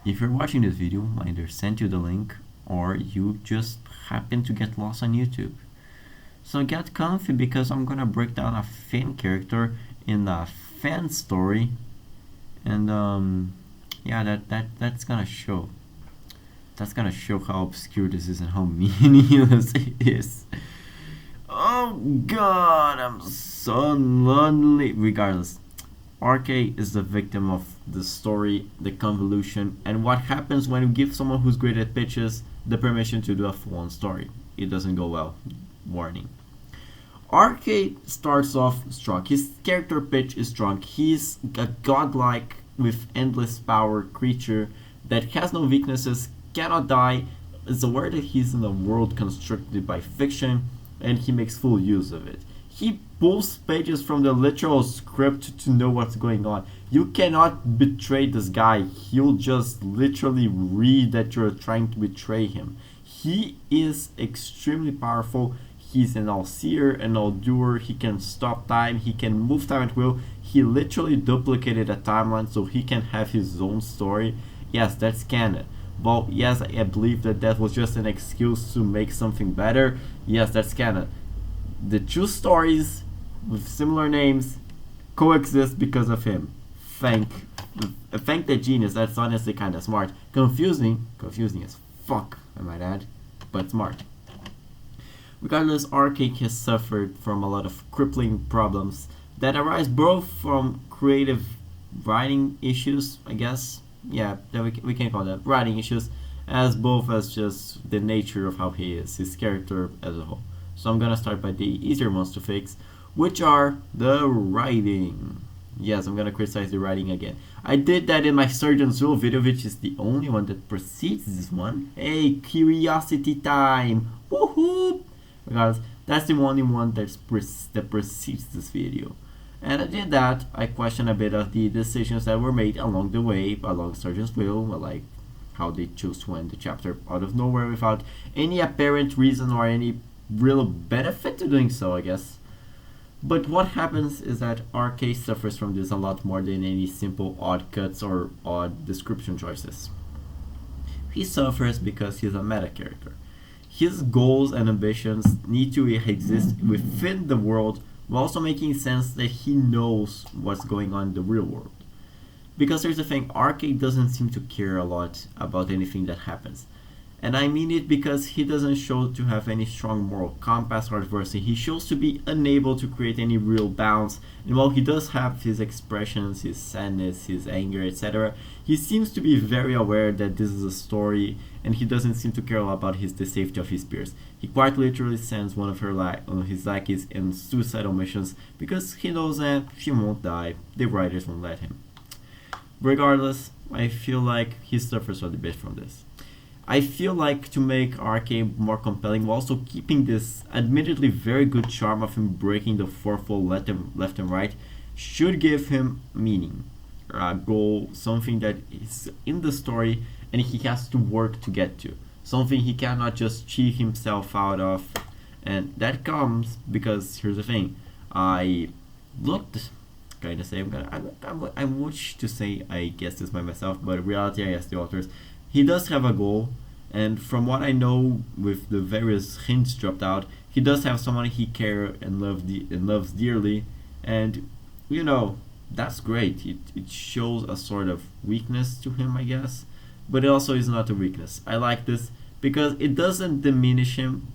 If you're watching this video, I either sent you the link or you just happen to get lost on YouTube. So get comfy because I'm gonna break down a fan character in a fan story, and yeah, that's gonna show. That's gonna show how obscure this is and how meaningless it is. Oh God, I'm so lonely. Regardless, RK is the victim of the story, the convolution, and what happens when you give someone who's great at pitches the permission to do a full-on story. It doesn't go well. Warning. RK starts off strong. His character pitch is strong. He's a godlike with endless power creature that has no weaknesses, cannot die, is aware that he's in a world constructed by fiction, and he makes full use of it. He pulls pages from the literal script to know what's going on. You cannot betray this guy. He'll just literally read that you're trying to betray him. He is extremely powerful. He's an all-seer, an all-doer. He can stop time. He can move time at will. He literally duplicated a timeline so he can have his own story. Yes, that's canon. Well, yes, I believe that was just an excuse to make something better. Yes, that's canon. The two stories with similar names coexist because of him. Thank the genius. That's honestly kind of smart. Confusing as fuck, I might add, but smart. Regardless, Arcade has suffered from a lot of crippling problems that arise both from creative writing issues, I guess. Yeah, we can call that writing issues, as both as just the nature of how he is, his character as a whole. So I'm gonna start by the easier ones to fix, which are the writing. Yes, I'm gonna criticize the writing again. I did that in my Surgeon's Rule video, which is the only one that precedes this one. Hey, curiosity time! Woohoo! Because that's the only one that precedes this video. And I did that. I questioned a bit of the decisions that were made along the way, along Surgeon's Will, like how they chose to end the chapter out of nowhere without any apparent reason or any real benefit to doing so, I guess. But what happens is that RK suffers from this a lot more than any simple odd cuts or odd description choices. He suffers because he's a meta character. His goals and ambitions need to exist within the world while also making sense that he knows what's going on in the real world. Because here's the thing, Arcade doesn't seem to care a lot about anything that happens. And I mean it because he doesn't show to have any strong moral compass or adversity. He shows to be unable to create any real balance. And while he does have his expressions, his sadness, his anger, etc., he seems to be very aware that this is a story, and he doesn't seem to care a lot about the safety of his peers. He quite literally sends one of his lackeys in suicidal missions because he knows that she won't die. The writers won't let him. Regardless, I feel like he suffers a bit from this. I feel like to make RK more compelling while also keeping this admittedly very good charm of him breaking the fourth wall left and right should give him meaning, a goal, something that is in the story and he has to work to get to, something he cannot just cheat himself out of. And that comes because here's the thing, I looked kind of say I wish to say I guessed this by myself, but in reality I asked the authors. He does have a goal, and from what I know with the various hints dropped out, he does have someone he cares and loves dearly, and you know, that's great. It shows a sort of weakness to him, I guess, but it also is not a weakness. I like this because it doesn't diminish him,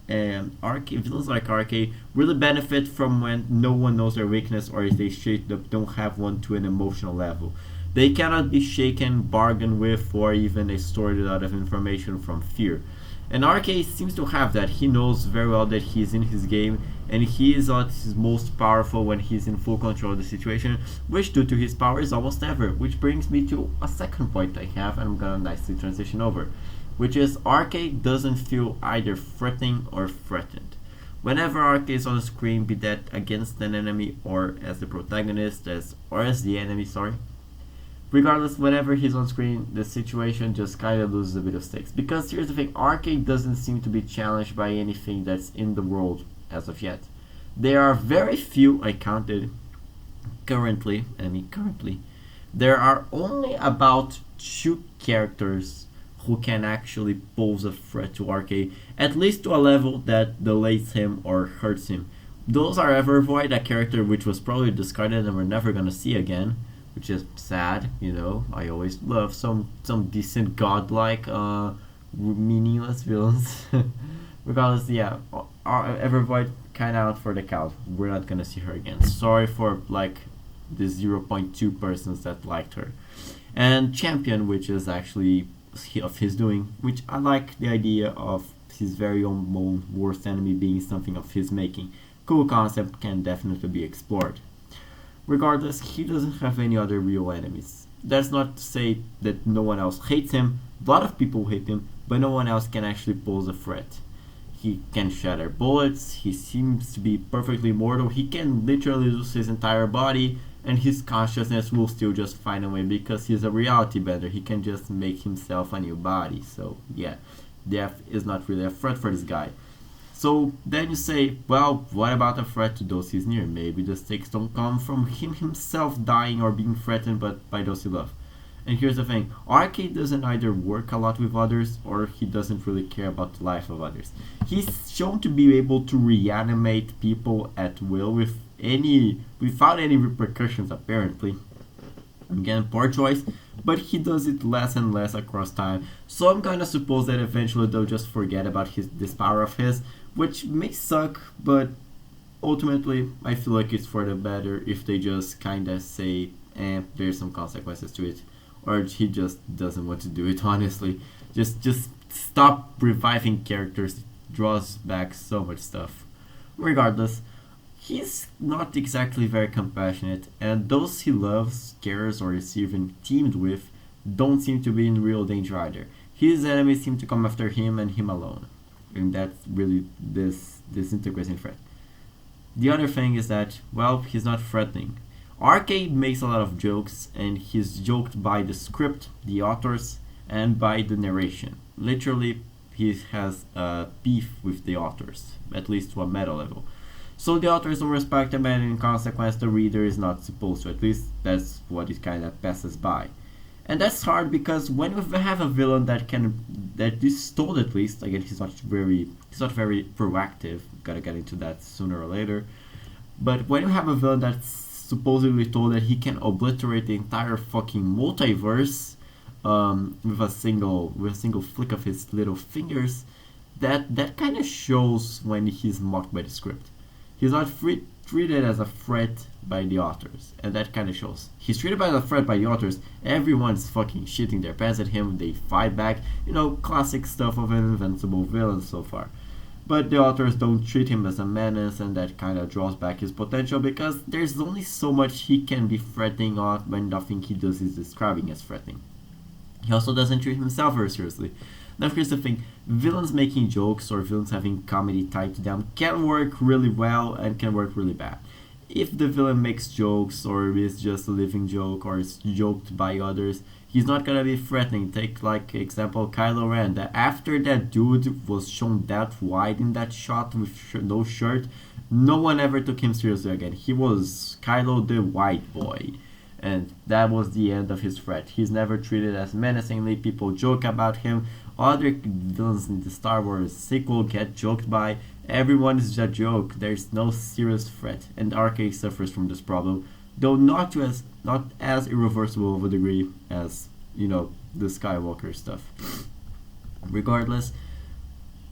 and villains like RK really benefit from when no one knows their weakness or if they straight up don't have one to an emotional level. They cannot be shaken, bargained with, or even extorted out of information from fear. And RK seems to have that. He knows very well that he's in his game, and he is at his most powerful when he's in full control of the situation, which due to his power is almost never. Which brings me to a second point I have, and I'm gonna nicely transition over, which is RK doesn't feel either threatening or threatened. Whenever RK is on the screen, be that against an enemy or as the protagonist, or as the enemy, sorry. Regardless, whenever he's on screen, the situation just kind of loses a bit of stakes. Because here's the thing, Arcade doesn't seem to be challenged by anything that's in the world as of yet. There are very few, I counted currently, there are only about two characters who can actually pose a threat to Arcade, at least to a level that delays him or hurts him. Those are Evervoid, a character which was probably discarded and we're never gonna see again, which is sad. I always love some decent godlike, meaningless villains. Regardless, yeah, Evervoid kind of out for the count. We're not gonna see her again. Sorry for like the 0.2 persons that liked her. And Champion, which is actually of his doing, which I like the idea of his very own worst enemy being something of his making. Cool concept, can definitely be explored. Regardless, he doesn't have any other real enemies. That's not to say that no one else hates him. A lot of people hate him, but no one else can actually pose a threat. He can shatter bullets, he seems to be perfectly mortal, he can literally lose his entire body, and his consciousness will still just find a way because he's a reality bender. He can just make himself a new body. So yeah, death is not really a threat for this guy. So then you say, well, what about a threat to those he's near? Maybe the stakes don't come from him himself dying or being threatened, but by those he loves. And here's the thing, Arcade doesn't either work a lot with others or he doesn't really care about the life of others. He's shown to be able to reanimate people at will without any repercussions apparently. Again, poor choice, but he does it less and less across time. So I'm gonna suppose that eventually they'll just forget about this power of his, which may suck, but ultimately I feel like it's for the better if they just kinda say, there's some consequences to it. Or he just doesn't want to do it, honestly. Just stop reviving characters. It draws back so much stuff. Regardless, he's not exactly very compassionate, and those he loves, cares, or is even teamed with don't seem to be in real danger either. His enemies seem to come after him and him alone. And that's really this disintegrating threat. The other thing is that, well, he's not threatening. Arcade makes a lot of jokes, and he's joked by the script, the authors, and by the narration. Literally, he has a beef with the authors, at least to a meta level. So the authors don't respect him, and in consequence, the reader is not supposed to. At least that's what it kind of passes by. And that's hard because when you have a villain that is told, at least, again, he's not very proactive. Gotta get into that sooner or later. But when you have a villain that's supposedly told that he can obliterate the entire fucking multiverse with a single flick of his little fingers, that kind of shows when he's mocked by the script. He's not treated as a threat by the authors, and that kind of shows. He's treated as a threat by the authors. Everyone's fucking shitting their pants at him. They fight back. Classic stuff of an invincible villain so far. But the authors don't treat him as a menace, and that kind of draws back his potential because there's only so much he can be threatening on when nothing he does is describing as threatening. He also doesn't treat himself very seriously. Now here's the thing, villains making jokes or villains having comedy tied to them can work really well and can work really bad. If the villain makes jokes or is just a living joke or is joked by others, he's not gonna be threatening. Take like example Kylo Ren. That after that dude was shown that wide in that shot with no shirt, no one ever took him seriously again. He was Kylo the white boy, and that was the end of his threat. He's never treated as menacingly. People joke about him. Other villains in the Star Wars sequel get joked by. Everyone is a joke. There's no serious threat, and Arcade suffers from this problem, though not as irreversible of a degree as the Skywalker stuff. Regardless,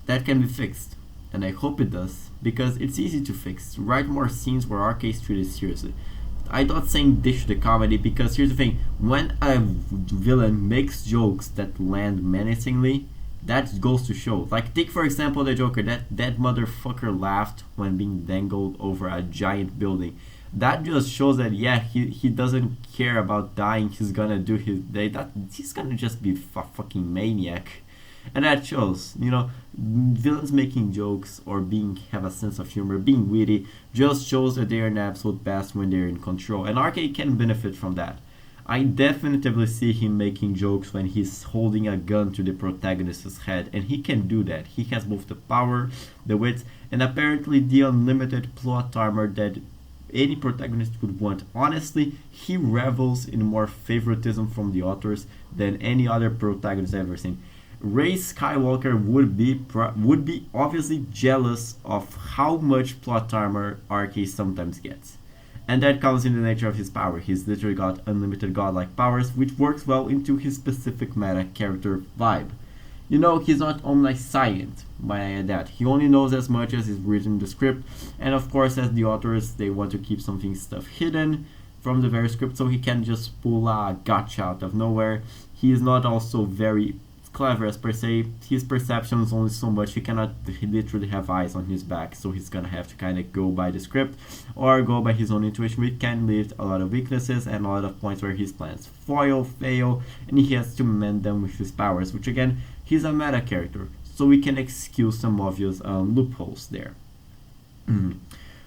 that can be fixed, and I hope it does because it's easy to fix. Write more scenes where Arcade is treated seriously. I'm not saying dish the comedy because here's the thing: when a villain makes jokes that land menacingly, that goes to show. Like take for example the Joker. That motherfucker laughed when being dangled over a giant building. That just shows that he doesn't care about dying. He's gonna do his day. He's gonna just be a fucking maniac, and that shows. Villains making jokes or have a sense of humor, being witty, just shows that they are an absolute best when they're in control. And Arcade can benefit from that. I definitively see him making jokes when he's holding a gun to the protagonist's head, and he can do that. He has both the power, the wit, and apparently the unlimited plot armor that any protagonist would want. Honestly, he revels in more favoritism from the authors than any other protagonist I've ever seen. Rey Skywalker would be obviously jealous of how much plot armor RK sometimes gets. And that comes in the nature of his power. He's literally got unlimited godlike powers, which works well into his specific meta character vibe. He's not omniscient, by I add that. He only knows as much as is written in the script, and of course, as the authors, they want to keep stuff hidden from the very script, so he can just pull a gotcha out of nowhere. He is not also very clever as per se. His perception is only so much. He cannot literally have eyes on his back, so he's gonna have to kind of go by the script or go by his own intuition, which can leave a lot of weaknesses and a lot of points where his plans fail, and he has to mend them with his powers, which again, he's a meta character, so we can excuse some obvious loopholes there.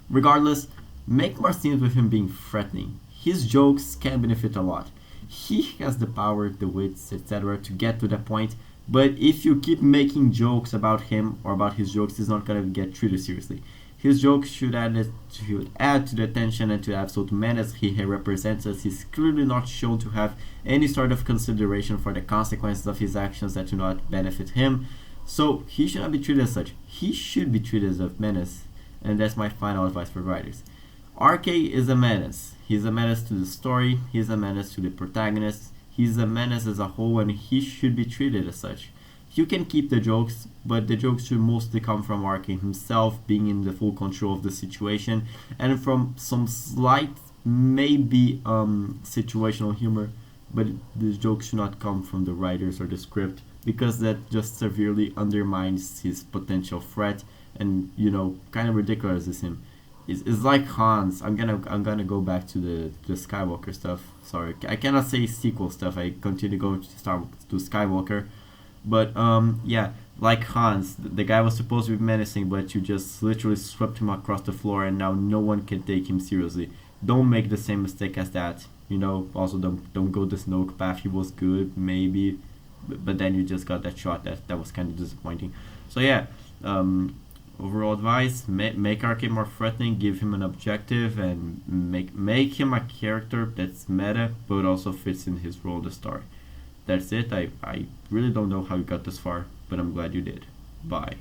Regardless, make more scenes with him being threatening. His jokes can benefit a lot. He has the power, the wits, etc. to get to that point, but if you keep making jokes about him or about his jokes, he's not going to get treated seriously. His jokes should add to the tension and to the absolute menace he represents, as he's clearly not shown to have any sort of consideration for the consequences of his actions that do not benefit him. So he should not be treated as such. He should be treated as a menace, and that's my final advice for writers. RK is a menace. He's a menace to the story, he's a menace to the protagonist, he's a menace as a whole, and he should be treated as such. You can keep the jokes, but the jokes should mostly come from RK himself being in the full control of the situation, and from some slight, maybe situational humor, but the jokes should not come from the writers or the script, because that just severely undermines his potential threat, and kind of ridiculous as him. It's like Hans. I'm gonna go back to the Skywalker stuff. Sorry, I cannot say sequel stuff. I continue going to Skywalker, but yeah, like Hans, the guy was supposed to be menacing, but you just literally swept him across the floor, and now no one can take him seriously. Don't make the same mistake as that. Also don't go the Snoke path. He was good, maybe, but then you just got that shot that was kind of disappointing. So yeah. Overall advice: make RK more threatening, give him an objective, and make him a character that's meta but also fits in his role in the story. That's it. I really don't know how you got this far, but I'm glad you did. Bye.